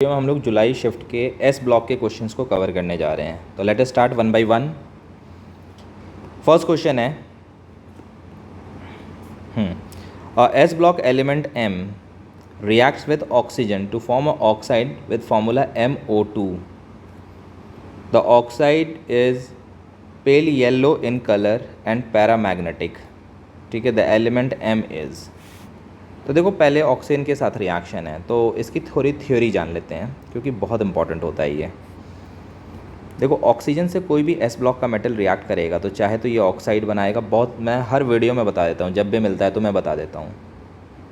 में हम लोग जुलाई शिफ्ट के एस ब्लॉक के क्वेश्चंस को कवर करने जा रहे हैं। तो let us start one by one. First question है S block element M reacts with oxygen to form an oxide with formula MO2. The oxide is pale yellow in color and paramagnetic. ठीक है, the element M is. तो देखो पहले oxygen के साथ reaction है तो इसकी थोड़ी थ्योरी जान लेते हैं क्योंकि बहुत इंपॉर्टेंट होता है ये। देखो ऑक्सीजन से कोई भी एस ब्लॉक का मेटल रिएक्ट करेगा तो चाहे तो ये ऑक्साइड बनाएगा। बहुत मैं हर वीडियो में बता देता हूँ, जब भी मिलता है तो मैं बता देता हूँ,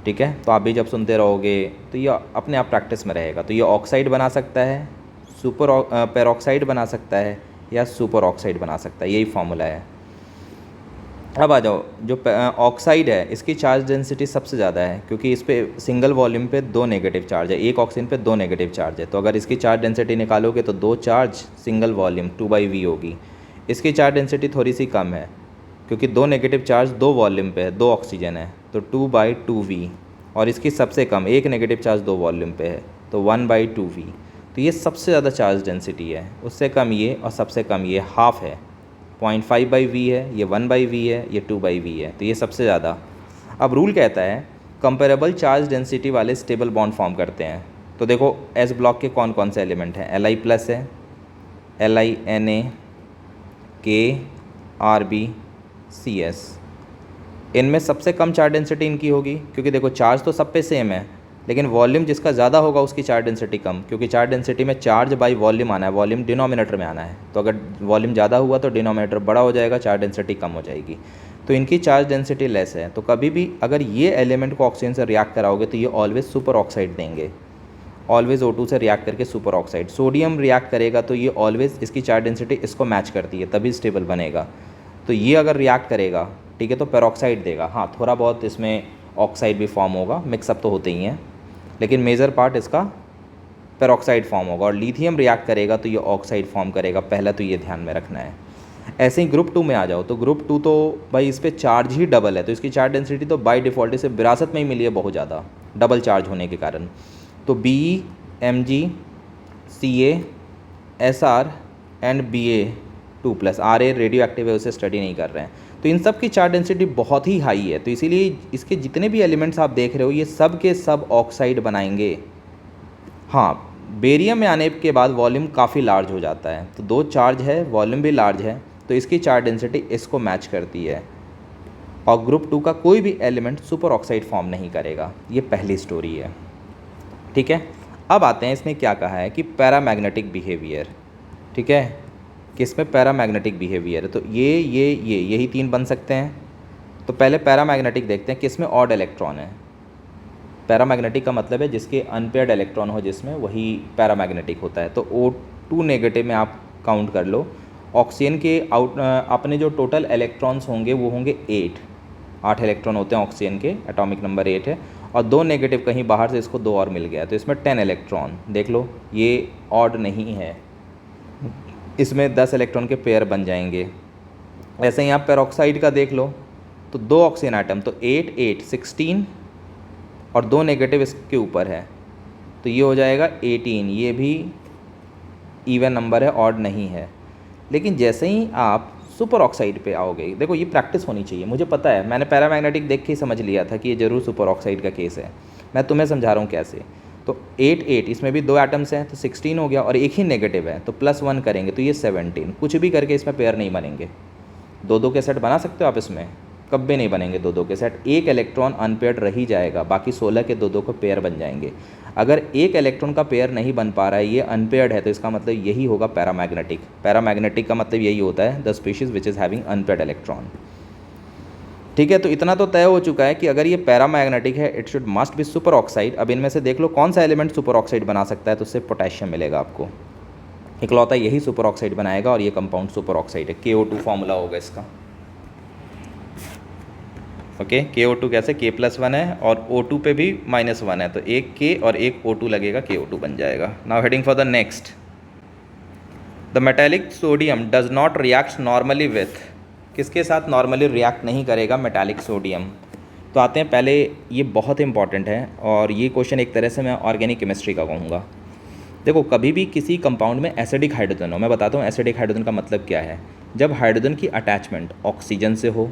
ठीक है। तो आप भी जब सुनते रहोगे तो ये अपने आप प्रैक्टिस में रहेगा। तो ये ऑक्साइड बना सकता है, पेरोक्साइड बना सकता है या सुपर ऑक्साइड बना सकता है, यही फॉर्मूला है। अब आ जाओ, जो ऑक्साइड है इसकी चार्ज डेंसिटी सबसे ज़्यादा है क्योंकि इस पर सिंगल वॉल्यूम पे दो नेगेटिव चार्ज है, एक ऑक्सीजन पे दो नेगेटिव चार्ज है। तो अगर इसकी चार्ज डेंसिटी निकालोगे तो दो चार्ज सिंगल वॉल्यूम 2/V होगी। इसकी चार्ज डेंसिटी थोड़ी सी कम है क्योंकि दो नेगेटिव चार्ज दो वॉल्यूम पे है, दो ऑक्सीजन है तो 2/2V। और इसकी सबसे कम एक नेगेटिव चार्ज दो वॉल्यूम पे है तो 1/2V। तो ये सबसे ज़्यादा चार्ज डेंसिटी है, उससे कम ये और सबसे कम ये हाफ है, 0.5/V है, ये 1/V है, ये 2/V है। तो ये सबसे ज़्यादा। अब रूल कहता है कंपेरेबल चार्ज डेंसिटी वाले स्टेबल बॉन्ड फॉर्म करते हैं। तो देखो एस ब्लॉक के कौन कौन से एलिमेंट हैं, Li+ है, Li Na K Rb CS। इनमें सबसे कम चार्ज डेंसिटी इनकी होगी क्योंकि देखो चार्ज तो सब पे सेम है लेकिन वॉल्यूम जिसका ज़्यादा होगा उसकी चार्ज डेंसिटी कम, क्योंकि चार्ज डेंसिटी में चार्ज बाई वॉल्यूम आना है, वॉल्यूम डिनोमिनेटर में आना है। तो अगर वॉल्यूम ज़्यादा हुआ तो डिनोमिनेटर बड़ा हो जाएगा, चार्ज डेंसिटी कम हो जाएगी। तो इनकी चार्ज डेंसिटी लेस है। तो कभी भी अगर ये एलिमेंट को ऑक्सीजन से रिएक्ट कराओगे तो ये ऑलवेज सुपर ऑक्साइड देंगे, ऑलवेज O2 से रिएक्ट करके सुपर ऑक्साइड। सोडियम रिएक्ट करेगा तो ये ऑलवेज इसकी चार्ज डेंसिटी इसको मैच करती है तभी स्टेबल बनेगा। तो ये अगर रिएक्ट करेगा ठीक है तो पेरोक्साइड देगा। हाँ, थोड़ा बहुत इसमें ऑक्साइड भी फॉर्म होगा, मिक्सअप तो होते ही हैं, लेकिन मेजर पार्ट इसका पेरोक्साइड फॉर्म होगा। और लिथियम रिएक्ट करेगा तो ये ऑक्साइड फॉर्म करेगा, पहला तो ये ध्यान में रखना है। ऐसे ही ग्रुप 2 में आ जाओ तो ग्रुप 2 तो भाई इस पर चार्ज ही डबल है तो इसकी चार्ज डेंसिटी तो बाय डिफ़ॉल्ट इसे विरासत में ही मिली है बहुत ज़्यादा, डबल चार्ज होने के कारण। तो Be Mg Ca Sr and Ba2+। Ra radio active है, उसे स्टडी नहीं कर रहे हैं। तो इन सब की चार्ज डेंसिटी बहुत ही हाई है, तो इसीलिए इसके जितने भी एलिमेंट्स आप देख रहे हो ये सब के सब ऑक्साइड बनाएंगे। हाँ, बेरियम में आने के बाद वॉल्यूम काफ़ी लार्ज हो जाता है, तो दो चार्ज है, वॉल्यूम भी लार्ज है, तो इसकी चार्ज डेंसिटी इसको मैच करती है। और ग्रुप 2 का कोई भी एलिमेंट सुपर ऑक्साइड फॉर्म नहीं करेगा। ये पहली स्टोरी है, ठीक है। अब आते हैं इसने क्या कहा है कि पैरामैग्नेटिक बिहेवियर, ठीक है, कि इसमें पैरामैग्नेटिक बिहेवियर है। तो यही तीन बन सकते हैं। तो पहले पैरामैग्नेटिक देखते हैं कि इसमें ऑड इलेक्ट्रॉन है। पैरामैग्नेटिक का मतलब है जिसके अनपेयर्ड इलेक्ट्रॉन हो जिसमें, वही पैरामैग्नेटिक होता है। तो O2 नेगेटिव में आप काउंट कर लो, ऑक्सीजन के अपने जो टोटल इलेक्ट्रॉन्स होंगे वो होंगे 8 इलेक्ट्रॉन होते हैं ऑक्सीजन के, एटॉमिक नंबर 8 है। और दो नेगेटिव कहीं बाहर से इसको 2 और मिल गया तो इसमें 10 इलेक्ट्रॉन। देख लो ये ऑड नहीं है, इसमें 10 इलेक्ट्रॉन के पेयर बन जाएंगे। ऐसे ही आप पेरोक्साइड का देख लो तो दो ऑक्सीजन आइटम, तो 8 8 16 और दो नेगेटिव इसके ऊपर है तो ये हो जाएगा 18। ये भी इवन नंबर है, ऑड नहीं है। लेकिन जैसे ही आप सुपर ऑक्साइड पे आओगे, देखो ये प्रैक्टिस होनी चाहिए, मुझे पता है, मैंने पैरामैग्नेटिक देख के ही समझ लिया था कि ये ज़रूर सुपर ऑक्साइड का केस है। मैं तुम्हें समझा रहा हूँ कैसे। तो 8 8 इसमें भी दो एटम्स हैं तो 16 हो गया, और एक ही नेगेटिव है तो +1 करेंगे तो ये 17। कुछ भी करके इसमें पेयर नहीं बनेंगे। दो के सेट बना सकते हो आप, इसमें कभी नहीं बनेंगे दो के सेट। एक इलेक्ट्रॉन अनपेयर्ड रह ही जाएगा, बाकी 16 के दो को पेयर बन जाएंगे। अगर एक इलेक्ट्रॉन का पेयर नहीं बन पा रहा है, ये अनपेयर्ड है, तो इसका मतलब यही होगा पैरामैग्नेटिक। पैरामैग्नेटिक का मतलब यही होता है the species which is having unpaired electron, ठीक है। तो इतना तो तय हो चुका है कि अगर ये पैरामैग्नेटिक है it should must be super oxide. अब इनमें से देख लो कौन सा एलिमेंट सुपर ऑक्साइड बना सकता है, तो उससे पोटेशियम मिलेगा आपको। इकलौता यही सुपर ऑक्साइड बनाएगा और ये कंपाउंड सुपर ऑक्साइड है। KO2 फॉर्मूला होगा इसका, ओके। KO2 कैसे, K+1 है और O2 पे भी -1 है, तो एक K और एक O2 लगेगा, KO2 बन जाएगा। Now heading for the next, the metallic sodium does not react normally with, किसके साथ नॉर्मली रिएक्ट नहीं करेगा मेटालिक सोडियम। तो आते हैं पहले, ये बहुत इंपॉर्टेंट है और ये क्वेश्चन एक तरह से मैं ऑर्गेनिक केमिस्ट्री का कहूँगा। देखो कभी भी किसी कंपाउंड में एसिडिक हाइड्रोजन हो, मैं बताता हूँ एसिडिक हाइड्रोजन का मतलब क्या है। जब हाइड्रोजन की अटैचमेंट ऑक्सीजन से हो,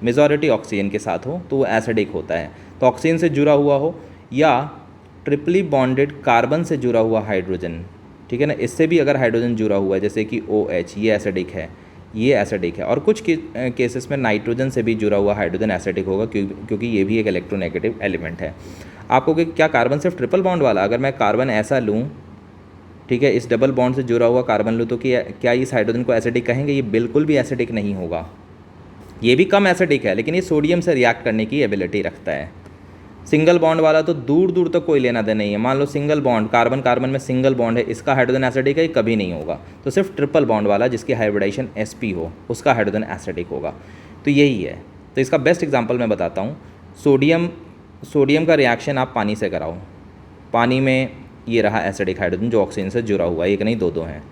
मेजॉरिटी ऑक्सीजन के साथ हो, तो वो एसिडिक होता है। तो ऑक्सीजन से जुड़ा हुआ हो या ट्रिपली बॉन्डेड कार्बन से जुड़ा हुआ हाइड्रोजन, ठीक है ना, इससे भी अगर हाइड्रोजन जुड़ा हुआ है जैसे कि OH, ये एसिडिक है, ये एसिडिक है। और कुछ केसेस में नाइट्रोजन से भी जुड़ा हुआ हाइड्रोजन एसिडिक होगा क्योंकि ये भी एक इलेक्ट्रोनेगेटिव एलिमेंट है। आपको क्या कार्बन सिर्फ ट्रिपल बॉन्ड वाला, अगर मैं कार्बन ऐसा लूँ, ठीक है, इस डबल बॉन्ड से जुड़ा हुआ कार्बन लूँ, तो क्या इस हाइड्रोजन को एसिडिक कहेंगे? ये बिल्कुल भी एसिडिक नहीं होगा। ये भी कम एसिडिक है, लेकिन ये सोडियम से रिएक्ट करने की एबिलिटी रखता है। सिंगल बॉन्ड वाला तो दूर दूर तक कोई लेना देना नहीं है। मान लो सिंगल बॉन्ड, कार्बन कार्बन में सिंगल बॉन्ड है, इसका हाइड्रोजन एसिडिक है, ये कभी नहीं होगा। तो सिर्फ ट्रिपल बॉन्ड वाला जिसकी हाइब्रिडाइजेशन sp हो, उसका हाइड्रोजन एसिडिक होगा। तो यही है। तो इसका बेस्ट एग्जाम्पल मैं बताता हूँ। सोडियम का रिएक्शन आप पानी से कराओ, पानी में ये रहा एसिडिक हाइड्रोजन जो ऑक्सीजन से जुड़ा हुआ है, एक नहीं दो हैं।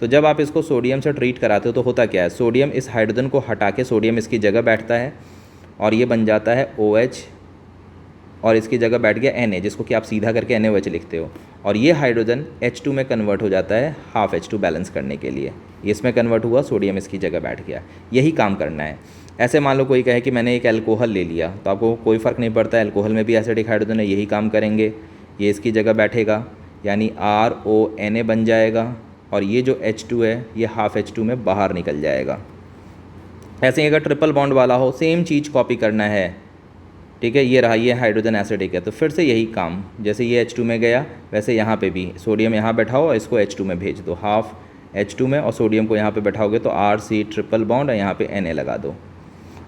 तो जब आप इसको सोडियम से ट्रीट कराते हो तो होता क्या है, सोडियम इस हाइड्रोजन को हटा के सोडियम इसकी जगह बैठता है और ये बन जाता है OH, और इसकी जगह बैठ गया Na, जिसको कि आप सीधा करके NaOH लिखते हो। और ये हाइड्रोजन H2 में कन्वर्ट हो जाता है हाफ H2 बैलेंस करने के लिए। इसमें कन्वर्ट हुआ, सोडियम इसकी जगह बैठ गया। यही काम करना है। ऐसे मान लो कोई कहे कि मैंने एक अल्कोहल ले लिया, तो आपको कोई फ़र्क नहीं पड़ता, अल्कोहल में भी एसिडिक हाइड्रोजन है, यही काम करेंगे। ये इसकी जगह बैठेगा यानी RONA बन जाएगा, और ये जो H2 है ये हाफ H2 में बाहर निकल जाएगा। ऐसे ही अगर ट्रिपल बॉन्ड वाला हो, सेम चीज़ कॉपी करना है, ठीक है। ये रहा, ये हाइड्रोजन एसिडिक है, तो फिर से यही काम, जैसे ये H2 में गया वैसे यहाँ पे भी सोडियम यहाँ बैठाओ और इसको H2 में भेज दो, हाफ H2 में, और सोडियम को यहाँ पे बैठाओगे तो RC ट्रिपल बॉन्ड, और यहाँ पे Na लगा दो।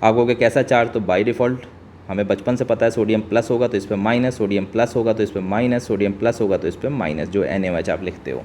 आपको क्या कैसा चार्ज, तो बाय डिफ़ॉल्ट हमें बचपन से पता है सोडियम प्लस होगा तो इस पर माइनस, सोडियम प्लस होगा तो इस पर माइनस, सोडियम प्लस होगा तो इस पर माइनस, जो NaOH आप लिखते हो।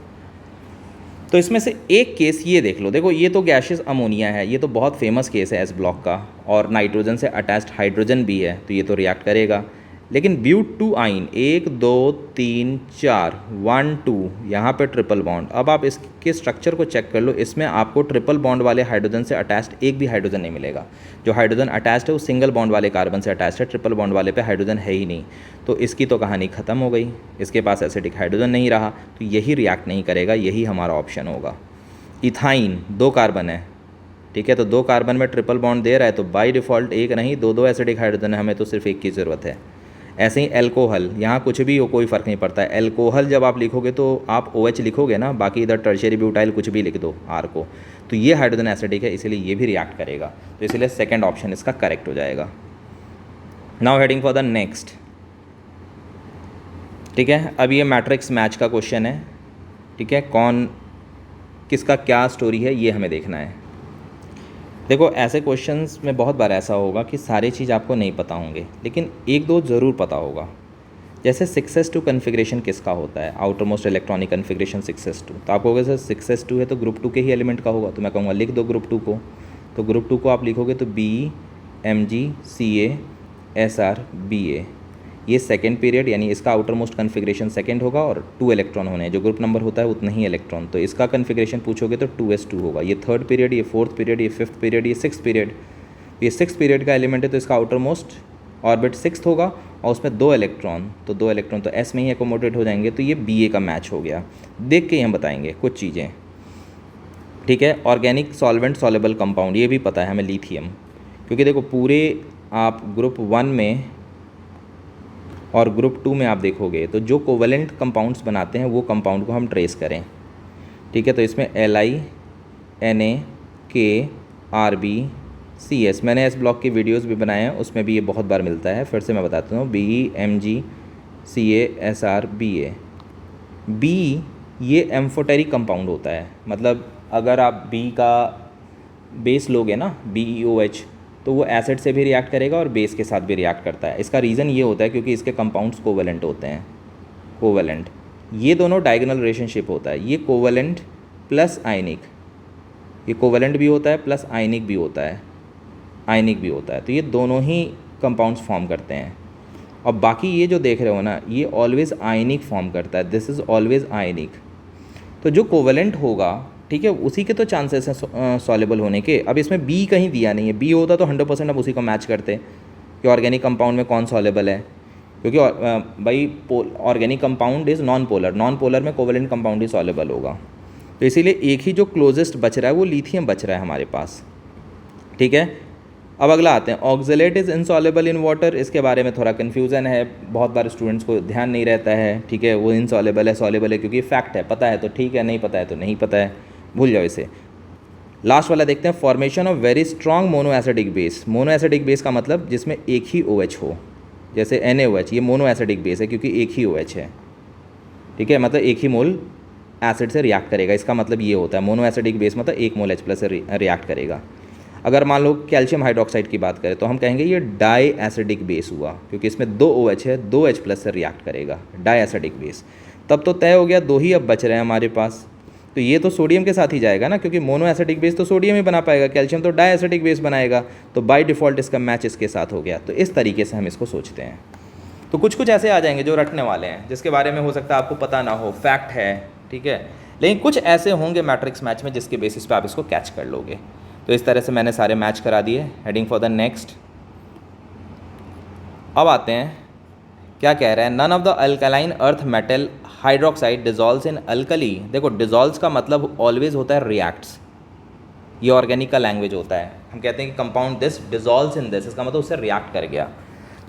तो इसमें से एक केस ये देख लो, देखो ये तो गैशियस अमोनिया है, ये तो बहुत फेमस केस है एस ब्लॉक का, और नाइट्रोजन से अटैच्ड हाइड्रोजन भी है, तो ये तो रिएक्ट करेगा। लेकिन ब्यूट टू आइन 1 2 3 4 1 2 यहाँ पे ट्रिपल बॉन्ड। अब आप इसके स्ट्रक्चर को चेक कर लो, इसमें आपको ट्रिपल बॉन्ड वाले हाइड्रोजन से अटैच्ड एक भी हाइड्रोजन नहीं मिलेगा। जो हाइड्रोजन अटैच्ड है वो सिंगल बॉन्ड वाले कार्बन से अटैच्ड है, ट्रिपल बॉन्ड वाले पे हाइड्रोजन है ही नहीं। तो इसकी तो कहानी ख़त्म हो गई, इसके पास एसिडिक हाइड्रोजन नहीं रहा, तो यही रिएक्ट नहीं करेगा, यही हमारा ऑप्शन होगा। इथाइन 2 कार्बन है, ठीक है, तो 2 कार्बन में ट्रिपल बॉन्ड दे रहा है, तो बाय डिफ़ॉल्ट एक नहीं 2 एसिडिक हाइड्रोजन है, हमें तो सिर्फ एक की ज़रूरत है। ऐसे ही एल्कोहल, यहाँ कुछ भी हो कोई फ़र्क नहीं पड़ता है। एल्कोहल जब आप लिखोगे तो आप OH लिखोगे ना, बाकी इधर टर्शियरी ब्यूटाइल कुछ भी लिख दो R को, तो ये हाइड्रोजन एसिडिक है, इसीलिए ये भी रिएक्ट करेगा, तो इसलिए सेकंड ऑप्शन इसका करेक्ट हो जाएगा। Now heading for the next, ठीक है। अब ये मैट्रिक्स मैच का क्वेश्चन है, ठीक है, कौन किसका क्या स्टोरी है ये हमें देखना है। देखो ऐसे क्वेश्चंस में बहुत बार ऐसा होगा कि सारी चीज़ आपको नहीं पता होंगे, लेकिन एक दो ज़रूर पता होगा। जैसे 6s2 कन्फिग्रेशन किसका होता है, outer most electronic configuration 6s2, तो आप कहोगे सर 6s2 है तो ग्रुप 2 के ही एलिमेंट का होगा, तो मैं कहूँगा लिख दो ग्रुप 2 को। तो ग्रुप 2 को आप लिखोगे तो BeMgCaSrBa, ये सेकेंड पीरियड, यानी इसका आउटर मोस्ट कन्फिग्रेशन सेकेंड होगा, और 2 इलेक्ट्रॉन होने हैं, जो ग्रुप नंबर होता है उतना ही इलेक्ट्रॉन, तो इसका कन्फिग्रेशन पूछोगे तो 2s2 होगा। ये थर्ड पीरियड, ये फोर्थ पीरियड, ये फिफ्थ पीरियड, ये सिक्स पीरियड, ये सिक्स पीरियड का एलिमेंट है, तो इसका आउटर मोस्ट ऑर्बिट सिक्स होगा, और उसमें 2 इलेक्ट्रॉन, तो 2 इलेक्ट्रॉन तो S में ही एकोमोडेट हो जाएंगे, तो ये Ba का मैच हो गया। देख के ही हम बताएंगे कुछ चीज़ें, ठीक है। ऑर्गेनिक सॉल्वेंट सॉलेबल कंपाउंड, ये भी पता है हमें, लिथियम, क्योंकि देखो पूरे आप ग्रुप 1 में और ग्रुप 2 में आप देखोगे तो जो कोवेलेंट कंपाउंड्स बनाते हैं वो कंपाउंड को हम ट्रेस करें, ठीक है। तो इसमें Li Na K Rb CS, मैंने इस ब्लॉक की वीडियोस भी बनाए हैं, उसमें भी ये बहुत बार मिलता है, फिर से मैं बताता हूँ, BeMgCaSrBa। B ये एम्फोटेरिक कंपाउंड होता है, मतलब अगर आप B का बेस लोगे ना, BeOH, तो वो एसिड से भी रिएक्ट करेगा और बेस के साथ भी रिएक्ट करता है। इसका रीज़न ये होता है क्योंकि इसके कंपाउंड्स कोवेलेंट होते हैं, कोवेलेंट, ये दोनों डायगोनल रिलेशनशिप होता है, ये कोवेलेंट प्लस आयनिक, ये कोवेलेंट भी होता है प्लस आयनिक भी होता है, आयनिक भी होता है, तो ये दोनों ही कंपाउंड्स फॉर्म करते हैं। और बाकी ये जो देख रहे हो ना, ये ऑलवेज़ आयनिक फॉर्म करता है, दिस इज़ ऑलवेज़ आयनिक। तो जो कोवेलेंट होगा, ठीक है, उसी के तो चांसेस हैं सॉल्युबल होने के। अब इसमें बी कहीं दिया नहीं है, बी होता तो 100% अब उसी को मैच करते कि ऑर्गेनिक कंपाउंड में कौन सॉल्युबल है। क्योंकि भाई organic compound is non polar, non polar में कोवेलेंट कंपाउंड ही सॉल्युबल होगा। तो इसीलिए एक ही जो क्लोजेस्ट बच रहा है वो लिथियम बच रहा है हमारे पास, ठीक है। अब अगला आते हैं, oxalate is insoluble in water. इसके बारे में थोड़ा कन्फ्यूज़न है, बहुत बार स्टूडेंट्स को ध्यान नहीं रहता है, ठीक है। वो इनसॉल्युबल है सॉल्युबल है, क्योंकि फैक्ट है, पता है तो ठीक है, नहीं पता है तो नहीं पता है, भूल जाओ इसे। लास्ट वाला देखते हैं, formation of very strong mono acidic base. Mono acidic base का मतलब जिसमें एक ही OH हो, जैसे NaOH, ये मोनो एसिडिक बेस है क्योंकि एक ही OH है, ठीक है। मतलब एक ही मोल एसिड से रिएक्ट करेगा, इसका मतलब ये होता है मोनो एसिडिक बेस, मतलब एक मोल H+ से रिएक्ट करेगा। अगर मान लो कैल्शियम हाइड्रोक्साइड की बात करें तो हम कहेंगे ये डाई एसिडिक बेस हुआ, क्योंकि इसमें 2 OH है, 2 H+ से रिएक्ट करेगा, डाई एसिडिक बेस। तब तो तय हो गया, 2 ही अब बच रहे हैं हमारे पास। तो ये तो सोडियम के साथ ही जाएगा ना, क्योंकि मोनो एसिडिक बेस तो सोडियम ही बना पाएगा, कैल्शियम तो डाई एसिडिक बेस बनाएगा, तो बाय डिफ़ॉल्ट इसका मैच इसके साथ हो गया। तो इस तरीके से हम इसको सोचते हैं। तो कुछ कुछ ऐसे आ जाएंगे जो रटने वाले हैं, जिसके बारे में हो सकता है आपको पता ना हो, फैक्ट है, ठीक है। लेकिन कुछ ऐसे होंगे मैट्रिक्स मैच में जिसके बेसिस पे आप इसको कैच कर लोगे। तो इस तरह से मैंने सारे मैच करा दिए। Heading for the next. अब आते हैं, क्या कह रहे हैं, none of the alkaline earth metal hydroxide dissolves in alkali. देखो डिजॉल्व्स का मतलब ऑलवेज होता है रिएक्ट्स, ये ऑर्गेनिक का लैंग्वेज होता है। हम कहते हैं कि compound this dissolves in this, इसका मतलब उससे रिएक्ट कर गया।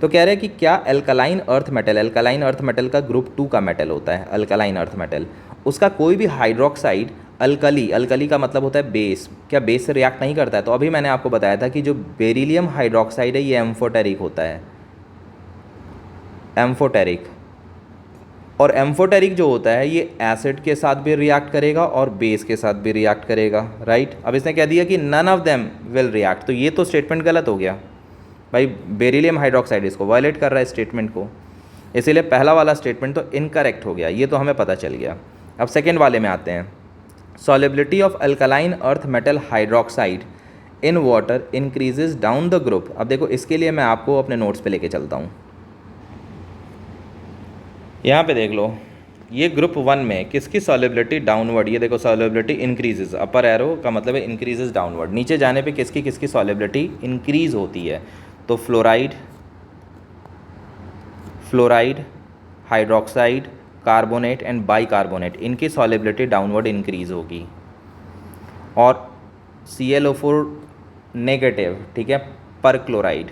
तो कह रहे हैं कि क्या alkaline earth metal, alkaline earth metal का ग्रुप 2 का मेटल होता है अल्कलाइन अर्थ मेटल, उसका कोई भी हाइड्रोक्साइड अल्कली, अल्कली का मतलब होता है बेस, क्या बेस से रिएक्ट नहीं करता है। तो अभी मैंने आपको बताया था कि जो बेरिलियम हाइड्रोक्साइड है ये एम्फोटेरिक होता है, एम्फोटेरिक। और एम्फोटेरिक जो होता है ये एसिड के साथ भी रिएक्ट करेगा और बेस के साथ भी रिएक्ट करेगा, राइट। अब इसने कह दिया कि none of them will react, तो ये तो स्टेटमेंट गलत हो गया भाई, बेरिलियम हाइड्रोक्साइड इसको वायलेट कर रहा है स्टेटमेंट को, इसीलिए पहला वाला स्टेटमेंट तो इनकरेक्ट हो गया, ये तो हमें पता चल गया। अब सेकेंड वाले में आते हैं, solubility of alkaline earth metal hydroxide in water increases down the group. अब देखो इसके लिए मैं आपको अपने नोट्स पे लेके चलता हूँ। यहाँ पे देख लो, ये ग्रुप 1 में किसकी सॉलिबिलिटी डाउनवर्ड, ये देखो सॉलिबिलिटी इंक्रीजेज, अपर एरो का मतलब है इंक्रीजेज डाउनवर्ड, नीचे जाने पे किसकी किसकी सॉलिबिलिटी इंक्रीज होती है। तो fluoride, fluoride, hydroxide, carbonate and bicarbonate, इनकी सॉलिबिलिटी डाउनवर्ड इंक्रीज होगी। और ClO4 नेगेटिव, ठीक है, पर क्लोराइड,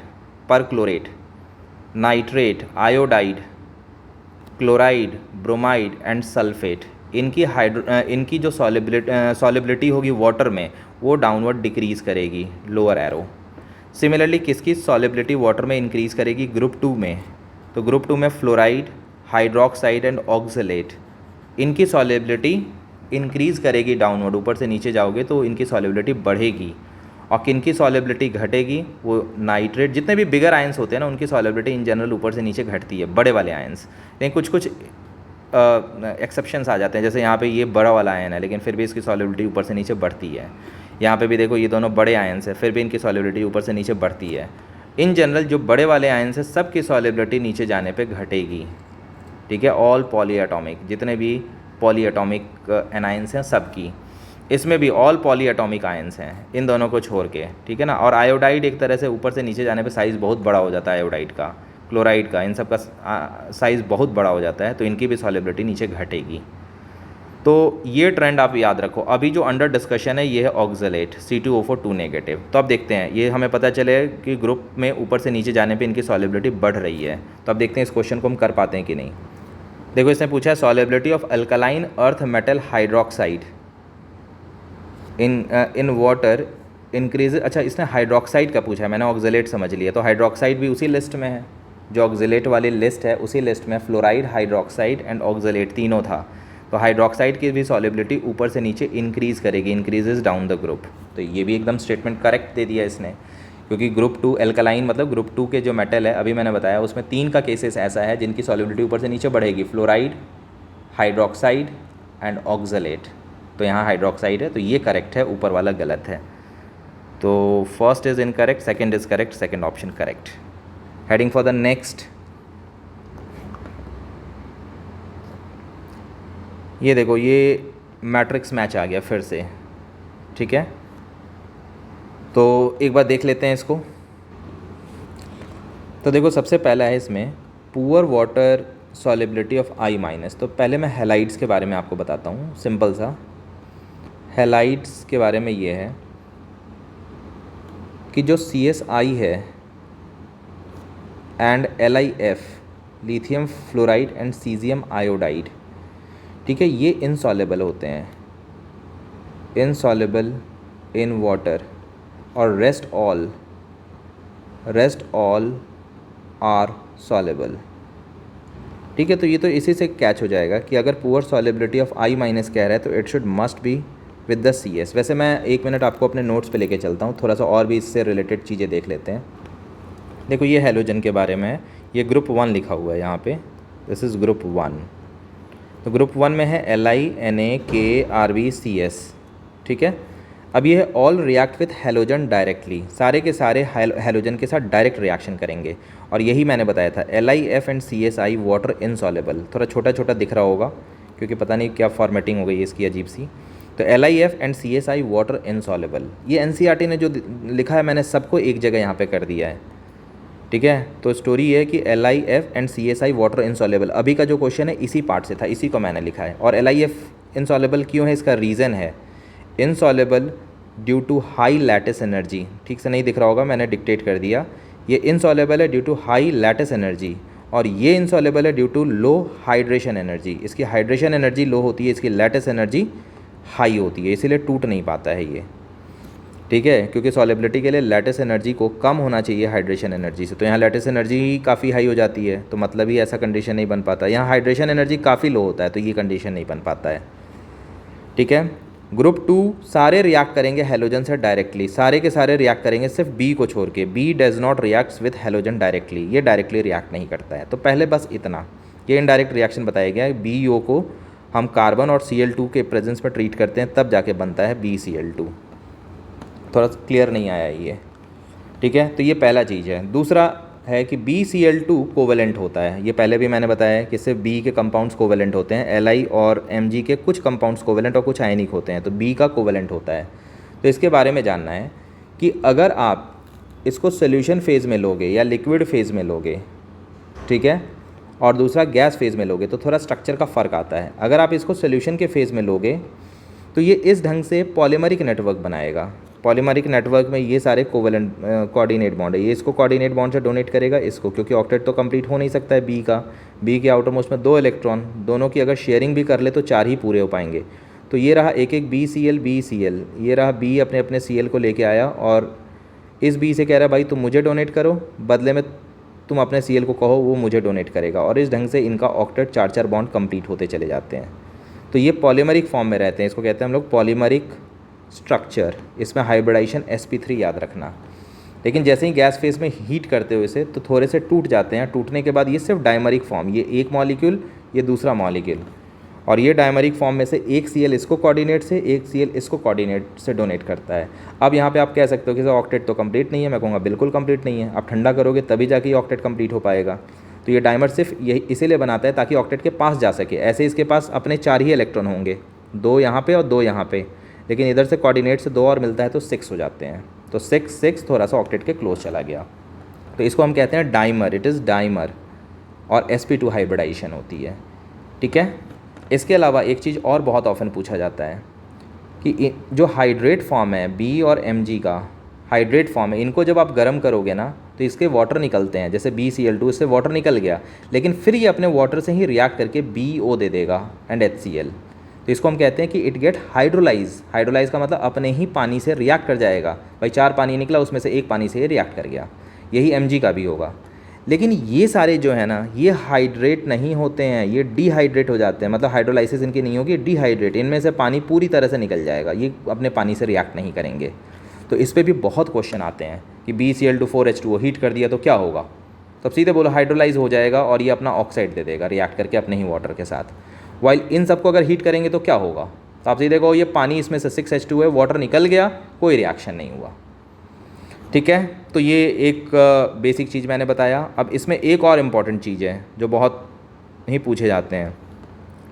पर chlorate, nitrate, iodide, chloride, bromide and sulphate, इनकी जो सॉलिबिलिटी होगी वाटर में वो डाउनवर्ड डिक्रीज़ करेगी, लोअर एरो। सिमिलरली किसकी सॉलिबिलिटी वाटर में इंक्रीज़ करेगी, ग्रुप 2 में। तो ग्रुप 2 में फ्लोराइड, हाइड्रोक्साइड एंड ऑक्सलेट, इनकी सॉलिबिलिटी इंक्रीज़ करेगी डाउनवर्ड, ऊपर से नीचे जाओगे तो इनकी सॉलिबिलिटी बढ़ेगी। और किनकी सॉलिबिलिटी घटेगी, वो नाइट्रेट, जितने भी बिगर आयंस होते हैं ना उनकी सॉलिबिलिटी इन जनरल ऊपर से नीचे घटती है, बड़े वाले आयंस। लेकिन कुछ कुछ एक्सेप्शंस आ जाते हैं, जैसे यहाँ पे ये बड़ा वाला आयन है लेकिन फिर भी इसकी सॉलिबिलिटी ऊपर से नीचे बढ़ती है। यहाँ पे भी देखो ये दोनों बड़े आयंस है, फिर भी इनकी सॉलिबिलिटी ऊपर से नीचे बढ़ती है। इन जनरल जो बड़े वाले आयंस है सब की सॉलिबिलिटी नीचे जाने पे घटेगी, ठीक है। ऑल पॉली एटॉमिक, जितने भी पॉली एटॉमिक एनायंस हैं सबकी, इसमें भी ऑल पॉली एटॉमिक आयंस हैं इन दोनों को छोड़ के, ठीक है ना। और आयोडाइड एक तरह से ऊपर से नीचे जाने पे साइज़ बहुत बड़ा हो जाता है आयोडाइड का, क्लोराइड का, इन सब का साइज़ बहुत बड़ा हो जाता है, तो इनकी भी सॉलिबिलिटी नीचे घटेगी। तो ये ट्रेंड आप याद रखो। अभी जो अंडर डिस्कशन है ये है ऑक्सलेट, C2O4 2 नेगेटिव। तो अब देखते हैं, ये हमें पता चले कि ग्रुप में ऊपर से नीचे जाने पे इनकी सॉलिबिलिटी बढ़ रही है। तो अब देखते हैं इस क्वेश्चन को हम कर पाते हैं कि नहीं। देखो इसने पूछा है solubility of alkaline earth metal hydroxide in water increase. अच्छा इसने हाइड्रोक्साइड का पूछा है, मैंने ऑक्सलेट समझ लिया। तो हाइड्रोक्साइड भी उसी लिस्ट में है, जो ऑक्सलेट वाली लिस्ट है उसी लिस्ट में फ्लोराइड, हाइड्रोक्साइड एंड ऑक्सलेट तीनों था। तो हाइड्रोक्साइड की भी सॉलिबिलिटी ऊपर से नीचे इंक्रीज़ करेगी, इंक्रीजेज डाउन द ग्रुप। तो ये भी एकदम स्टेटमेंट करेक्ट दे दिया इसने, क्योंकि ग्रुप 2 एल्कलाइन मतलब ग्रुप 2 के जो मेटल है अभी मैंने बताया उसमें 3 का केसेस ऐसा है जिनकी सॉलिबिलिटी ऊपर से नीचे बढ़ेगी, फ्लोराइड, हाइड्रोक्साइड एंड ऑक्सलेट। तो यहाँ हाइड्रोक्साइड है, तो ये करेक्ट है, ऊपर वाला गलत है। तो first is incorrect, second is correct, second option correct. Heading for the next. ये देखो ये मैट्रिक्स मैच आ गया फिर से, ठीक है। तो एक बार देख लेते हैं इसको। तो देखो सबसे पहला है इसमें poor water solubility of I minus. तो पहले मैं हैलाइड्स के बारे में आपको बताता हूँ, सिंपल सा। हैलाइड्स के बारे में ये है कि जो CSI है and LiF, lithium fluoride and caesium iodide, ठीक है, ये इनसॉल्युबल होते हैं, इनसॉल्युबल इन वाटर, और रेस्ट ऑल आर सॉल्युबल, ठीक है। तो ये तो इसी से कैच हो जाएगा कि अगर poor solubility of I minus कह रहा है तो it should must be with the CS। वैसे मैं 1 मिनट आपको अपने नोट्स पे लेके चलता हूँ, थोड़ा सा और भी इससे रिलेटेड चीज़ें देख लेते हैं। देखो ये हैलोजन के बारे में है, ये ग्रुप 1 लिखा हुआ है यहाँ पे, दिस इज़ ग्रुप 1। तो ग्रुप 1 में है LiNaKRbCS, ठीक है। अब ये all react with halogen directly, सारे के सारे हैलोजन के साथ डायरेक्ट रिएक्शन करेंगे, और यही मैंने बताया था LiF and CSI water insoluble. थोड़ा छोटा छोटा दिख रहा होगा क्योंकि पता नहीं क्या फॉर्मेटिंग हो गई है इसकी अजीब सी। तो LiF and CSI water insoluble, ये NCERT ने जो लिखा है मैंने सबको एक जगह यहाँ पे कर दिया है, ठीक है। तो स्टोरी ये है कि LiF and CSI water insoluble, अभी का जो क्वेश्चन है इसी पार्ट से था, इसी को मैंने लिखा है। और LiF इनसॉल्युबल क्यों है, इसका रीज़न है insoluble due to high lattice energy. ठीक से नहीं दिख रहा होगा, मैंने डिक्टेट कर दिया। ये इनसॉल्युबल है due to high lattice energy, और ये इनसॉल्युबल है due to low hydration energy. इसकी हाइड्रेशन एनर्जी लो होती है, इसकी लैटिस एनर्जी हाई होती है, इसीलिए टूट नहीं पाता है ये, ठीक है। क्योंकि सॉल्युबिलिटी के लिए लैटिस एनर्जी को कम होना चाहिए हाइड्रेशन एनर्जी से, तो यहाँ लैटिस एनर्जी ही काफ़ी हाई हो जाती है, तो मतलब ही ऐसा कंडीशन नहीं बन पाता। यहाँ हाइड्रेशन एनर्जी काफ़ी लो होता है, तो ये कंडीशन नहीं बन पाता है, ठीक है। ग्रुप 2 सारे रिएक्ट करेंगे हैलोजन से डायरेक्टली, सारे के सारे रिएक्ट करेंगे सिर्फ बी को छोड़ के। B does not reacts with halogen directly, ये डायरेक्टली रिएक्ट नहीं करता है। तो पहले बस इतना, ये इनडायरेक्ट रिएक्शन बताया गया है। BO को हम कार्बन और Cl2 के प्रेजेंस में ट्रीट करते हैं, तब जाके बनता है BCl2। थोड़ा क्लियर नहीं आया ये, ठीक है। तो ये पहला चीज़ है। दूसरा है कि BCl2 कोवेलेंट होता है, ये पहले भी मैंने बताया है कि सिर्फ B के कंपाउंड्स कोवेलेंट होते हैं, Li और Mg के कुछ कंपाउंड्स कोवेलेंट और कुछ आयनिक होते हैं, तो B का कोवेलेंट होता है। तो इसके बारे में जानना है कि अगर आप इसको सोल्यूशन फेज़ में लोगे या लिक्विड फेज़ में लोगे, ठीक है, और दूसरा गैस फेज़ में लोगे, तो थोड़ा स्ट्रक्चर का फ़र्क आता है। अगर आप इसको सोल्यूशन के फेज़ में लोगे तो ये इस ढंग से पॉलीमरिक नेटवर्क बनाएगा। पॉलीमरिक नेटवर्क में ये सारे कोवेलेंट कोऑर्डिनेट बॉन्ड है, ये इसको कोऑर्डिनेट बॉन्ड से डोनेट करेगा इसको, क्योंकि ऑक्टेट तो कंप्लीट हो नहीं सकता है बी का। बी के आउटर मोस्ट में 2 इलेक्ट्रॉन, दोनों की अगर शेयरिंग भी कर ले तो 4 ही पूरे हो पाएंगे। तो ये रहा एक एक BCl, ये रहा B अपने अपने Cl को लेके आया, और इस B से कह रहा है भाई तुम मुझे डोनेट करो, बदले में तुम अपने Cl को कहो वो मुझे डोनेट करेगा, और इस ढंग से इनका ऑक्टेट 4-4 बॉन्ड कंप्लीट होते चले जाते हैं। तो ये पॉलीमरिक फॉर्म में रहते हैं, इसको कहते हैं हम लोग पॉलीमरिक स्ट्रक्चर। इसमें हाइब्रिडाइजेशन sp3 याद रखना। लेकिन जैसे ही गैस फेज में हीट करते हुए इसे तो थोड़े से टूट जाते हैं, टूटने के बाद ये सिर्फ डायमरिक फॉर्म, ये एक मॉलिक्यूल, ये दूसरा मॉलिक्यूल, और ये डायमरिक फॉर्म में से एक Cl इसको कोऑर्डिनेट से, एक Cl इसको कोऑर्डिनेट से डोनेट करता है। अब यहाँ पे आप कह सकते हो कि सर ऑक्टेट तो कंप्लीट नहीं है, मैं कहूँगा बिल्कुल कंप्लीट नहीं है, आप ठंडा करोगे तभी जाके ये ऑक्टेट कंप्लीट हो पाएगा। तो ये डायमर सिर्फ यही इसीलिए बनाता है ताकि ऑक्टेट के पास जा सके। ऐसे इसके पास अपने 4 ही इलेक्ट्रॉन होंगे, 2 यहाँ पे और 2 यहाँ पे, लेकिन इधर से कोऑर्डिनेट से 2 और मिलता है तो 6 हो जाते हैं। तो 6 थोड़ा सा ऑक्टेट के क्लोज चला गया, तो इसको हम कहते हैं डाइमर, इट इज़ डाइमर, और sp2 हाइब्रिडाइजेशन होती है, ठीक है। इसके अलावा एक चीज़ और बहुत ऑफन पूछा जाता है कि जो हाइड्रेट फॉर्म है B और Mg का हाइड्रेट फॉर्म है, इनको जब आप गर्म करोगे ना तो इसके वाटर निकलते हैं, जैसे BCl2 इससे वाटर निकल गया, लेकिन फिर ये अपने वाटर से ही रिएक्ट करके BO दे देगा एंड HCl। तो इसको हम कहते हैं कि इट गेट हाइड्रोलाइज। हाइड्रोलाइज का मतलब अपने ही पानी से रिएक्ट कर जाएगा, भाई 4 पानी निकला उसमें से 1 पानी से ये रिएक्ट कर गया। यही Mg का भी होगा। लेकिन ये सारे जो है ना ये हाइड्रेट नहीं होते हैं, ये डिहाइड्रेट हो जाते हैं, मतलब हाइड्रोलाइसिस इनकी नहीं होगी, डिहाइड्रेट, इनमें से पानी पूरी तरह से निकल जाएगा, ये अपने पानी से रिएक्ट नहीं करेंगे। तो इस पर भी बहुत क्वेश्चन आते हैं कि BCl2 हीट कर दिया तो क्या होगा, तब सीधे बोलो हाइड्रोलाइज हो जाएगा और ये अपना ऑक्साइड दे देगा रिएक्ट करके अपने ही वाटर के साथ। वाइल इन सबको अगर हीट करेंगे तो क्या होगा, तो आप सीधे कहो ये पानी इसमें से 6H2 है, वाटर निकल गया, कोई रिएक्शन नहीं हुआ, ठीक है। तो ये एक बेसिक चीज़ मैंने बताया। अब इसमें एक और इम्पॉर्टेंट चीज़ है जो बहुत ही पूछे जाते हैं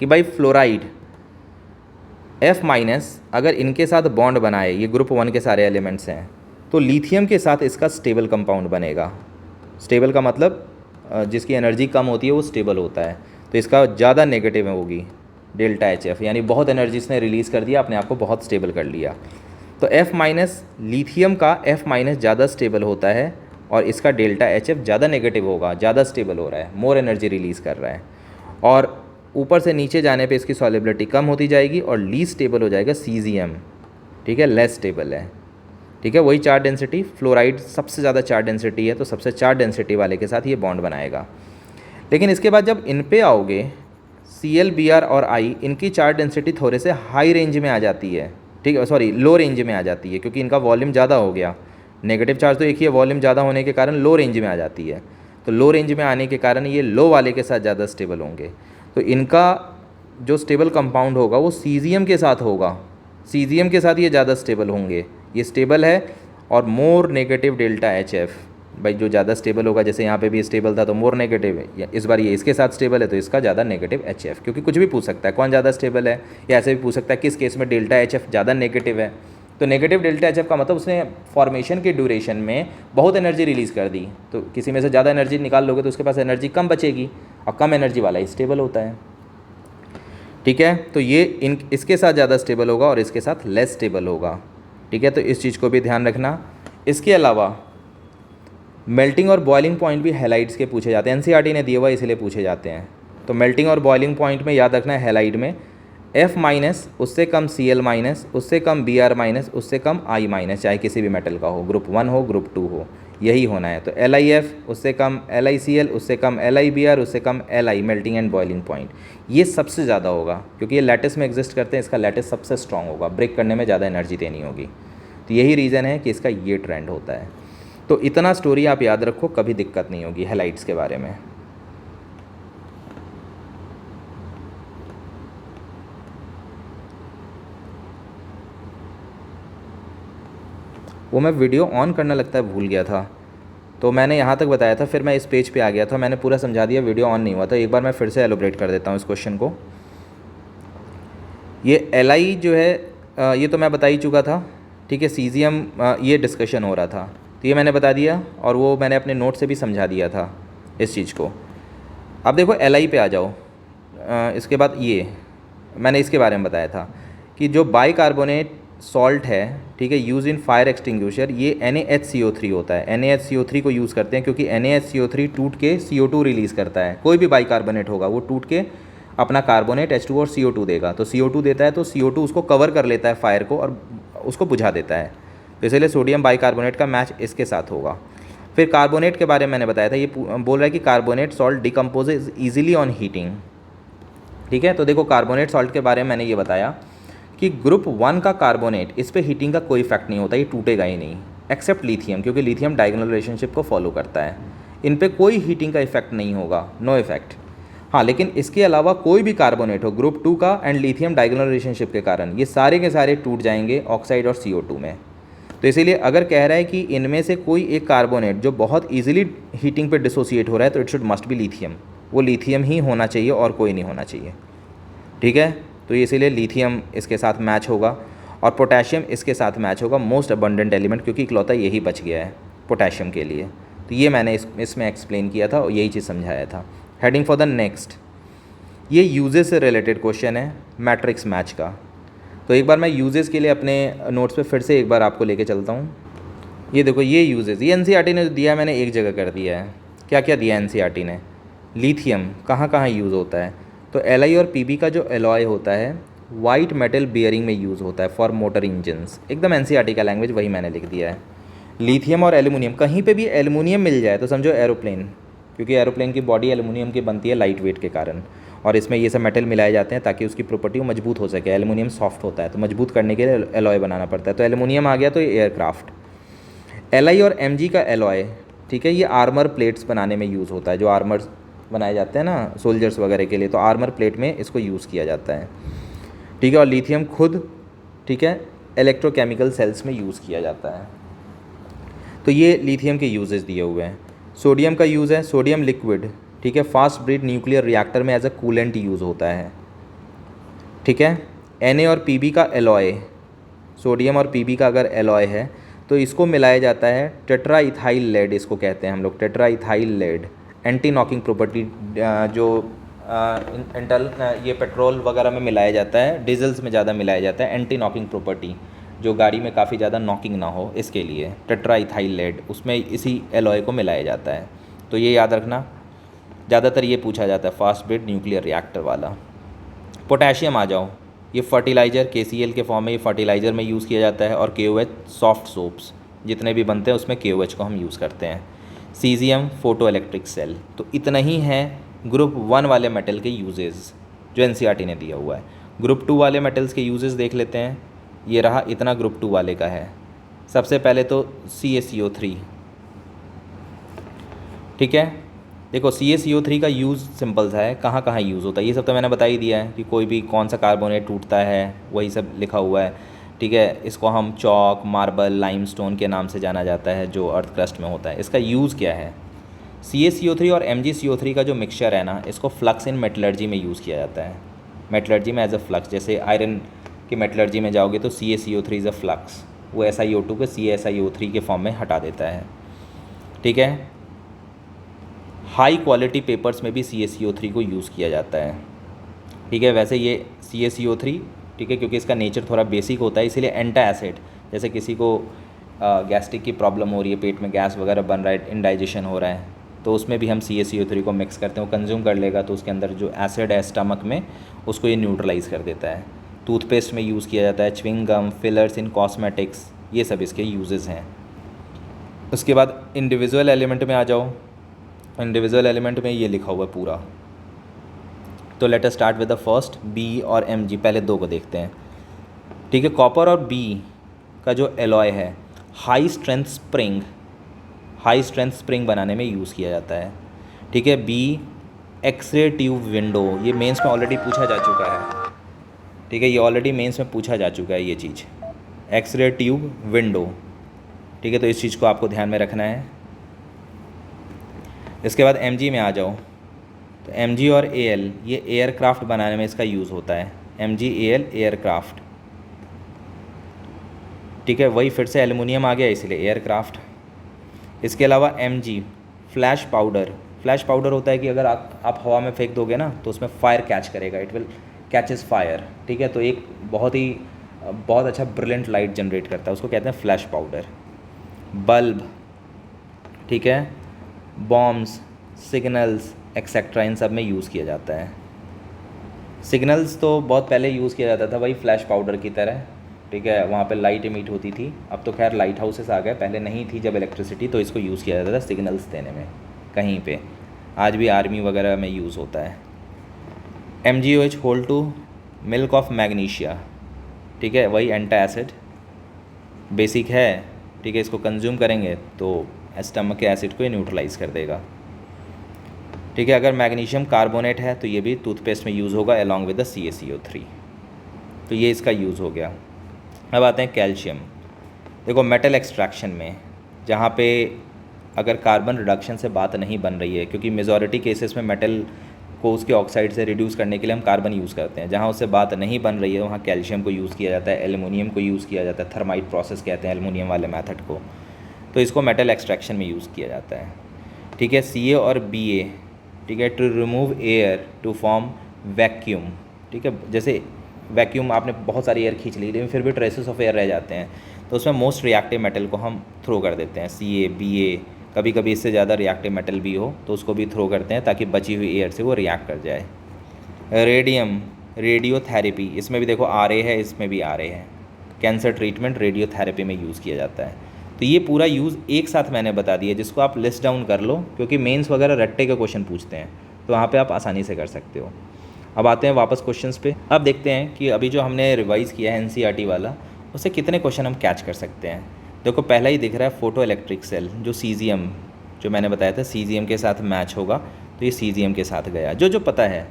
कि भाई फ्लोराइड F- अगर इनके साथ बॉन्ड बनाए, ये ग्रुप 1 के सारे एलिमेंट्स हैं, तो लिथियम के साथ इसका स्टेबल कंपाउंड बनेगा। स्टेबल का मतलब जिसकी एनर्जी कम होती है वो स्टेबल होता है, तो इसका ज़्यादा नेगेटिव होगी डेल्टा एच एफ, यानी बहुत एनर्जी इसने रिलीज़ कर दिया, अपने आप को बहुत स्टेबल कर लिया। तो F माइनस लिथियम का F माइनस ज़्यादा स्टेबल होता है और इसका डेल्टा एच एफ ज़्यादा नेगेटिव होगा, ज़्यादा स्टेबल हो रहा है, मोर एनर्जी रिलीज़ कर रहा है, और ऊपर से नीचे जाने पे इसकी सॉलिबिलिटी कम होती जाएगी और लीस्ट स्टेबल हो जाएगा CgM, ठीक है, लेस स्टेबल है, ठीक है। वही चार्ज डेंसिटी, फ्लोराइड सबसे ज़्यादा चार्ज डेंसिटी है, तो सबसे चार्ज डेंसिटी वाले के साथ ये बॉन्ड बनाएगा। लेकिन इसके बाद जब इन पे आओगे Cl, Br और I, इनकी चार्ज डेंसिटी थोड़े से हाई रेंज में आ जाती है, ठीक है, सॉरी लो रेंज में आ जाती है, क्योंकि इनका वॉल्यूम ज़्यादा हो गया। नेगेटिव चार्ज तो एक ही है, वॉल्यूम ज़्यादा होने के कारण लो रेंज में आ जाती है, तो लो रेंज में आने के कारण ये लो वाले के साथ ज़्यादा स्टेबल होंगे। तो इनका जो स्टेबल कंपाउंड होगा वो Cgm के साथ होगा, Cgm के साथ ये ज़्यादा स्टेबल होंगे, ये स्टेबल है, और more negative delta H F, भाई जो ज़्यादा स्टेबल होगा, जैसे यहाँ पे भी स्टेबल था तो मोर नेगेटिव है, इस बार ये इसके साथ स्टेबल है तो इसका ज़्यादा नेगेटिव एच एफ, क्योंकि कुछ भी पूछ सकता है कौन ज़्यादा स्टेबल है, या ऐसे भी पूछ सकता है किस केस में डेल्टा एच एफ ज़्यादा नेगेटिव है। तो नेगेटिव डेल्टा एच एफ का मतलब उसने फॉर्मेशन के ड्यूरेशन में बहुत एनर्जी रिलीज़ कर दी, तो किसी में से ज़्यादा एनर्जी निकाल लोगे तो उसके पास एनर्जी कम बचेगी, और कम एनर्जी वाला ही स्टेबल होता है, ठीक है। तो ये इसके साथ ज़्यादा स्टेबल होगा और इसके साथ लेस स्टेबल होगा, ठीक है, तो इस चीज़ को भी ध्यान रखना। इसके अलावा मेल्टिंग और बॉइलिंग पॉइंट भी हैलाइड्स के पूछे जाते हैं, एनसीईआरटी ने दिए हुआ इसलिए पूछे जाते हैं। तो मेल्टिंग और बॉइलिंग पॉइंट में याद रखना है हैलाइड में F माइनस, उससे कम Cl माइनस, उससे कम Br माइनस, उससे कम I माइनस, चाहे किसी भी मेटल का हो, ग्रुप 1 हो ग्रुप 2 हो, यही होना है। तो LiF उससे कम LiCl, उससे कम LiBr, उससे कम Li, melting and boiling point, ये सबसे ज़्यादा होगा क्योंकि ये लैटिस में एग्जिस्ट करते हैं, इसका लैटिस सबसे स्ट्रॉन्ग होगा, ब्रेक करने में ज़्यादा एनर्जी देनी होगी, तो यही रीज़न है कि इसका ये ट्रेंड होता है। तो इतना स्टोरी आप याद रखो, कभी दिक्कत नहीं होगी हैलाइड्स के बारे में। वो मैं वीडियो ऑन करना लगता है भूल गया था, तो मैंने यहाँ तक बताया था, फिर मैं इस पेज पे आ गया था, मैंने पूरा समझा दिया, वीडियो ऑन नहीं हुआ था। एक बार मैं फिर से एलोब्रेट कर देता हूँ इस क्वेश्चन को। ये Li जो है ये तो मैं बता ही चुका था, ठीक है। Cgm ये डिस्कशन हो रहा था, तो ये मैंने बता दिया, और वो मैंने अपने नोट से भी समझा दिया था इस चीज़ को। अब देखो Li पे आ जाओ, इसके बाद ये मैंने इसके बारे में बताया था कि जो बाइकार्बोनेट सॉल्ट है, ठीक है, यूज़ इन फायर एक्सटिंग्विशर, ये NaHCO3 होता है। NaHCO3 को यूज़ करते हैं क्योंकि NaHCO3 टूट के CO2 रिलीज़ करता है। कोई भी बाइकार्बोनेट होगा वो टूट के अपना कार्बोनेट H2 और CO2 देगा, तो CO2 देता है तो CO2 उसको कवर कर लेता है फायर को और उसको बुझा देता है, तो इसलिए सोडियम बाइकार्बोनेट का मैच इसके साथ होगा। फिर कार्बोनेट के बारे में मैंने बताया था, ये बोल रहा है कि carbonate salt decomposes easily on heating, ठीक है। तो देखो कार्बोनेट सॉल्ट के बारे में मैंने ये बताया कि ग्रुप 1 का कार्बोनेट, इस पे हीटिंग का कोई इफेक्ट नहीं होता, ये टूटेगा ही नहीं, एक्सेप्ट लिथियम, क्योंकि लिथियम डायगोनल रिलेशनशिप को फॉलो करता है, इन पे कोई हीटिंग का इफेक्ट नहीं होगा, नो इफेक्ट। हाँ, लेकिन इसके अलावा कोई भी कार्बोनेट हो ग्रुप 2 का एंड लिथियम डायगोनल रिलेशनशिप के कारण ये सारे के सारे टूट जाएंगे ऑक्साइड और CO2 में। तो इसीलिए अगर कह रहा है कि इनमें से कोई एक कार्बोनेट जो बहुत ईजिली हीटिंग पे डिसोसिएट हो रहा है, तो it should must be lithium, वो लिथियम ही होना चाहिए और कोई नहीं होना चाहिए, ठीक है। तो इसीलिए लिथियम इसके साथ मैच होगा और पोटेशियम इसके साथ मैच होगा, मोस्ट अबंडेंट एलिमेंट, क्योंकि इकलौता यही बच गया है पोटेशियम के लिए। तो ये मैंने इसमें एक्सप्लेन किया था और यही चीज़ समझाया था। हेडिंग फॉर द नेक्स्ट, ये यूजेस से रिलेटेड क्वेश्चन है मैट्रिक्स मैच का। तो एक बार मैं यूजेस के लिए अपने नोट्स पे फिर से एक बार आपको लेके चलता हूँ। ये देखो ये यूजेस, ये एनसीईआरटी ने दिया, मैंने एक जगह कर दिया है। क्या क्या दिया एनसीईआरटी ने? लिथियम कहाँ कहाँ यूज़ होता है, तो Li और Pb का जो एलॉय होता है वाइट मेटल बियरिंग में यूज़ होता है फॉर मोटर इंजन्स, एकदम एनसीईआरटी का लैंग्वेज वही मैंने लिख दिया है। लिथियम और एल्यूमिनियम, कहीं पे भी एल्यूमिनियम मिल जाए तो समझो एरोप्लेन, क्योंकि एरोप्लेन की बॉडी एल्यूमिनियम की बनती है लाइट वेट के कारण, और इसमें ये सब मेटल मिलाए जाते हैं ताकि उसकी प्रॉपर्टी मजबूत हो सके। एल्यूमिनियम सॉफ्ट होता है तो मजबूत करने के लिए एलॉय बनाना पड़ता है, तो एल्यूमिनियम आ गया तो एयरक्राफ्ट। Li और Mg का एलॉय, ठीक है, ये आर्मर प्लेट्स बनाने में यूज़ होता है, जो आर्मर बनाए जाते हैं ना सोल्जर्स वगैरह के लिए, तो आर्मर प्लेट में इसको यूज़ किया जाता है, ठीक है। और लिथियम खुद, ठीक है, इलेक्ट्रोकेमिकल सेल्स में यूज़ किया जाता है। तो ये लिथियम के यूजेस दिए हुए हैं। सोडियम का यूज़ है, सोडियम लिक्विड, ठीक है, फास्ट ब्रीड न्यूक्लियर रिएक्टर में एज अ कूलेंट यूज़ होता है, ठीक है। Na और Pb का एलॉय, सोडियम और Pb का अगर एलॉय है तो इसको मिलाया जाता है टेट्रा इथाइल लेड, इसको कहते हैं हम लोग tetra ethyl lead, anti knocking property जो इंटल ये पेट्रोल वगैरह में मिलाया जाता है, डीजल्स में ज़्यादा मिलाया जाता है, एंटी नॉकिंग प्रॉपर्टी जो गाड़ी में काफ़ी ज़्यादा नॉकिंग ना हो इसके लिए, टेट्राइथाइल लेड उसमें इसी एलॉय को मिलाया जाता है। तो ये याद रखना, ज़्यादातर ये पूछा जाता है फास्ट ब्रेड न्यूक्लियर रिएक्टर वाला। पोटेशियम आ जाओ, ये फर्टिलाइज़र KCl के फॉर्म में ये फर्टिलाइज़र में यूज़ किया जाता है, और KOH सॉफ्ट सोप्स जितने भी बनते हैं उसमें KOH को हम यूज़ करते हैं। Caesium photo electric cell. तो इतना ही है ग्रुप 1 वाले मेटल के यूजेस जो NCERT ने दिया हुआ है। ग्रुप 2 वाले मेटल्स के यूजेस देख लेते हैं। ये रहा, इतना ग्रुप 2 वाले का है। सबसे पहले तो CaCO3, ठीक है। देखो CaCO3 का यूज़ सिंपल सा है, कहाँ कहाँ यूज़ होता है ये सब तो मैंने बता ही दिया है कि कोई भी कौन सा कार्बोनेट टूटता है वही सब लिखा हुआ है, ठीक है। इसको हम चॉक, मार्बल, लाइमस्टोन के नाम से जाना जाता है जो अर्थ क्रस्ट में होता है। इसका यूज़ क्या है? CaCO3 और MgCO3 का जो मिक्सचर है ना, इसको फ्लक्स इन मेटलर्जी में यूज़ किया जाता है। मेटलर्जी में एज अ फ्लक्स, जैसे आयरन की मेटलर्जी में जाओगे तो CaCO3 इज़ अ फ्लक्स, वो SiO2 को CaSiO3 के फॉर्म में हटा देता है, ठीक है। हाई क्वालिटी पेपर्स में भी CaCO3 को यूज़ किया जाता है, ठीक है। वैसे ये CaCO3, ठीक है, क्योंकि इसका नेचर थोड़ा बेसिक होता है इसलिए एंटा एसिड, जैसे किसी को गैस्ट्रिक की प्रॉब्लम हो रही है, पेट में गैस वगैरह बन रहा है, इनडाइजेशन हो रहा है, तो उसमें भी हम CaCO3 को मिक्स करते हैं। वो कंज्यूम कर लेगा तो उसके अंदर जो एसिड है स्टमक में उसको ये न्यूट्रलाइज़ कर देता है। टूथपेस्ट में यूज़ किया जाता है, chewing gum, fillers in cosmetics, ये सब इसके यूजेस हैं। उसके बाद इंडिविजुअल एलिमेंट में आ जाओ। इंडिविजुअल एलिमेंट में ये लिखा हुआ है पूरा। तो let us start with the first, B और Mg। पहले दो को देखते हैं, ठीक है। कॉपर और B का जो एलॉय है, हाई स्ट्रेंथ स्प्रिंग बनाने में यूज़ किया जाता है, ठीक है। B एक्सरे ट्यूब विंडो, ये मेंस में ऑलरेडी पूछा जा चुका है, ठीक है। ये ऑलरेडी मेंस में पूछा जा चुका है ये चीज़, एक्सरे ट्यूब विंडो, ठीक है। तो इस चीज़ को आपको ध्यान में रखना है। इसके बाद Mg में आ जाओ, तो Mg और Al, ये एयरक्राफ्ट बनाने में इसका यूज़ होता है। MgAl एयरक्राफ्ट, ठीक है। वही फिर से एल्युमिनियम आ गया इसलिए एयरक्राफ्ट। इसके अलावा Mg फ्लैश पाउडर होता है कि अगर आप हवा में फेंक दोगे ना तो उसमें फायर कैच करेगा, इट विल कैचेस फायर, ठीक है। तो एक बहुत अच्छा ब्रिलियंट लाइट जनरेट करता है, उसको कहते हैं फ्लैश पाउडर। बल्ब, ठीक है। बॉम्ब्स, सिग्नल्स एक्सेट्रा, इन सब में यूज़ किया जाता है। सिग्नल्स तो बहुत पहले यूज़ किया जाता था वही फ्लैश पाउडर की तरह, ठीक है। वहाँ पे लाइट इमिट होती थी, अब तो खैर लाइट हाउसेस आ गए, पहले नहीं थी जब इलेक्ट्रिसिटी, तो इसको यूज़ किया जाता था सिग्नल्स देने में कहीं पे। आज भी आर्मी वगैरह में यूज़ होता है। MgOH hold to milk of magnesia, ठीक है। वही एंटा एसिड बेसिक है, ठीक है। इसको कंज्यूम करेंगे तो स्टमक के एसिड को न्यूट्रलाइज़ कर देगा, ठीक है। अगर मैग्नीशियम कार्बोनेट है तो ये भी टूथपेस्ट में यूज़ होगा अलॉन्ग विद द CaCO3। तो ये इसका यूज़ हो गया। अब आते हैं कैल्शियम। देखो मेटल एक्सट्रैक्शन में जहाँ पे अगर कार्बन रिडक्शन से बात नहीं बन रही है, क्योंकि मेजॉरिटी केसेस में मेटल को उसके ऑक्साइड से रिड्यूस करने के लिए हम कार्बन यूज़ करते हैं, जहाँ उससे बात नहीं बन रही है वहाँ कैल्शियम को यूज़ किया जाता है, एल्युमिनियम को यूज़ किया जाता है, थर्माइट प्रोसेस कहते हैं एल्युमिनियम वाले मेथड को, तो इसको मेटल एक्सट्रैक्शन में यूज़ किया जाता है, ठीक है। Ca और Ba, ठीक है, to remove air to form vacuum, ठीक है। जैसे वैक्यूम आपने बहुत सारी एयर खींच ली लेकिन फिर भी ट्रेसेस ऑफ एयर रह जाते हैं, तो उसमें मोस्ट रिएक्टिव मेटल को हम थ्रो कर देते हैं, Ca, Ba, कभी कभी इससे ज़्यादा रिएक्टिव मेटल भी हो तो उसको भी थ्रो करते हैं ताकि बची हुई एयर से वो रिएक्ट कर जाए। रेडियम, रेडियोथेरेपी, इसमें भी देखो Ra है, इसमें भी Ra है। कैंसर ट्रीटमेंट रेडियोथेरेपी में यूज़ किया जाता है। तो ये पूरा यूज़ एक साथ मैंने बता दिया, जिसको आप लिस्ट डाउन कर लो, क्योंकि मेंस वगैरह रट्टे के क्वेश्चन पूछते हैं तो वहाँ पे आप आसानी से कर सकते हो। अब आते हैं वापस क्वेश्चंस पे। अब देखते हैं कि अभी जो हमने रिवाइज़ किया है NCERT वाला, उससे कितने क्वेश्चन हम कैच कर सकते हैं। देखो पहला ही दिख रहा है फोटो इलेक्ट्रिक सेल, जो सीजियम, जो मैंने बताया था सीजियम के साथ मैच होगा, तो ये सीजियम के साथ गया, जो पता है,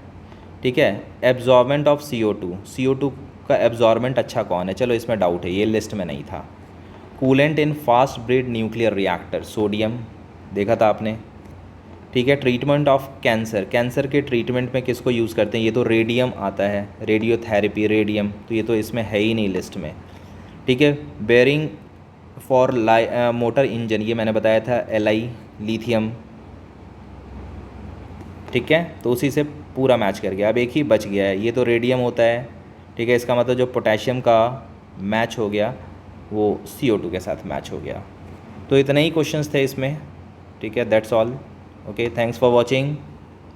ठीक है। एब्जॉर्बेंट ऑफ CO2 का एब्जॉर्बेंट अच्छा कौन है, चलो इसमें डाउट है, ये लिस्ट में नहीं था। Coolant in fast breed nuclear reactor, sodium देखा था आपने, ठीक है। ट्रीटमेंट ऑफ कैंसर के ट्रीटमेंट में किसको यूज़ करते हैं, ये तो रेडियम आता है, रेडियोथेरेपी, रेडियम, तो ये तो इसमें है ही नहीं लिस्ट में, ठीक है। बेरिंग फॉर मोटर इंजन, ये मैंने बताया था Li, लिथियम, ठीक है, तो उसी से पूरा मैच कर गया। अब एक ही बच गया है, ये तो रेडियम होता है, ठीक है, इसका मतलब जो पोटेशियम का मैच हो गया वो CO2 के साथ मैच हो गया। तो इतने ही क्वेश्चंस थे इसमें, ठीक है, that's all. Okay, thanks for watching.